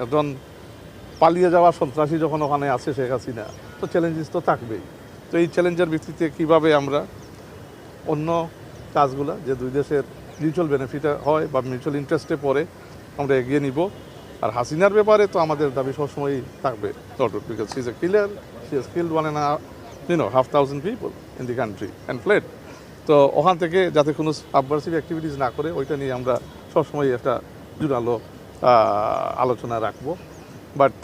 এখন পালিয়ে যাওয়া সন্ত্রাসী যখন ওখানে আছে শেখ হাসিনা, তো চ্যালেঞ্জেস তো থাকবেই। তো এই চ্যালেঞ্জের ভিত্তিতে কীভাবে আমরা অন্য কাজগুলো যে দুই দেশের মিউচুয়াল বেনিফিট হয় বা মিউচুয়াল ইন্টারেস্টে পড়ে আমরা এগিয়ে নিব। আর হাসিনার ব্যাপারে তো আমাদের দাবি সবসময়ই থাকবে টটুট, because she is a killer, she has killed 1,500 people in the country and fled. তো ওখান থেকে যাতে কোনো সাবভার্সিভ অ্যাক্টিভিটিস না করে ওইটা নিয়ে আমরা সবসময় একটা জোরালো আলোচনা রাখবো। বাট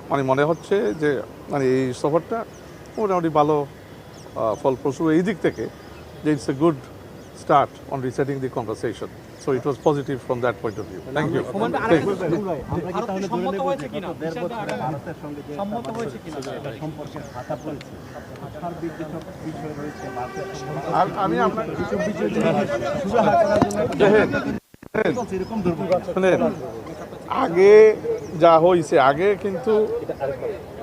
মানে মনে হচ্ছে যে মানে এই সফরটা মোটামুটি ভালো ফলপ্রসূ এই দিক থেকে যে it's a good start on resetting the conversation. So it was positive from that point of view. Thank you. আমি আগে যা হয়েছে, আগে কিন্তু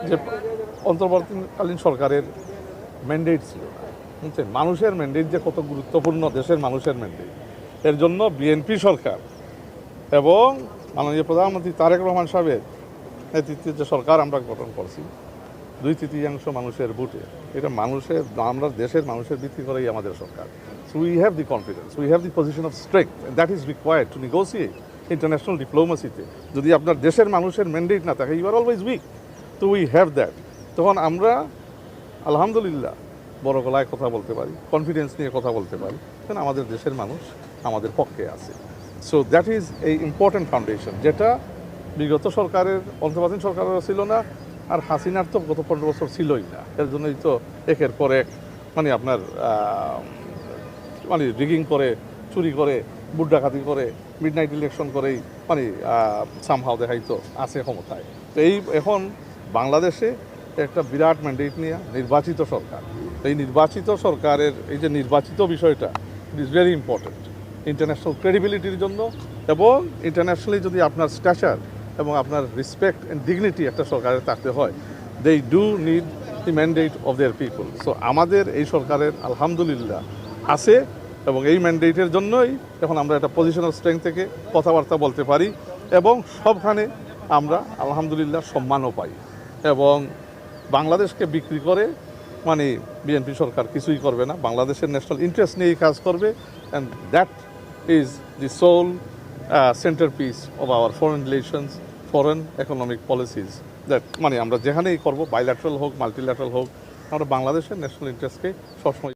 যে অন্তর্বর্তীকালীন সরকারের ম্যান্ডেট ছিল না, বুঝছেন? মানুষের ম্যান্ডেট যে কত গুরুত্বপূর্ণ, দেশের মানুষের ম্যান্ডেট, এর জন্য বিএনপি সরকার এবং মাননীয় প্রধানমন্ত্রী তারেক রহমান সাহেবের নেতৃত্বে যে সরকার আমরা গঠন করছি 2/3 মানুষের ভোটে, এটা মানুষের, আমরা দেশের মানুষের ভিত্তি করেই আমাদের সরকার। So we have the confidence, we have the position of strength, that is required to negotiate international ডিপ্লোমেসিতে। যদি আপনার দেশের মানুষের ম্যান্ডেট না থাকে, ইউ আর অলওয়েজ উইক। তো উই হ্যাভ দ্যাট। তখন আমরা আলহামদুলিল্লাহ বড় গলায় কথা বলতে পারি, কনফিডেন্স নিয়ে কথা বলতে পারি, কারণ আমাদের দেশের মানুষ আমাদের পক্ষে আছে। সো দ্যাট ইজ এই ইম্পর্টেন্ট ফাউন্ডেশন, যেটা বিগত সরকারের, অন্তর্বর্তী সরকারেরও ছিল না, আর হাসিনার তো গত 15 বছর ছিলই না। এর জন্যই তো একের পর এক মানে আপনার মানে রিগিং করে, চুরি করে, বুট ডাকাতি করে, মিডনাইট ইলেকশন করেই মানে সামহাও দেখাইতো আছে ক্ষমতায়। তো এই এখন বাংলাদেশে একটা বিরাট ম্যান্ডেট নিয়ে নির্বাচিত সরকার, এই নির্বাচিত সরকারের এই যে নির্বাচিত বিষয়টা, it is very important international ক্রেডিবিলিটির জন্য, এবং ইন্টারন্যাশনালি যদি আপনার স্ট্যাচার এবং আপনার রেসপেক্ট অ্যান্ড ডিগনিটি একটা সরকারের থাকতে হয়, they do need the mandate of their people. So আমাদের এই সরকারের আলহামদুলিল্লাহ আছে, এবং এই ম্যান্ডেটের জন্যই এখন আমরা একটা পজিশনাল স্ট্রেংথ থেকে কথাবার্তা বলতে পারি, এবং সবখানে আমরা আলহামদুলিল্লাহ সম্মানও পাই। এবং বাংলাদেশকে বিক্রি করে মানে বিএনপি সরকার কিছুই করবে না, বাংলাদেশের ন্যাশনাল ইন্টারেস্ট নিয়েই কাজ করবে, and that is the sole centrepiece of our foreign relations, foreign economic policies. That মানে আমরা যেখানেই করবো, বাইল্যাটারাল হোক, মাল্টিল্যাটারাল হোক, আমরা বাংলাদেশের ন্যাশনাল ইন্টারেস্টকে সবসময়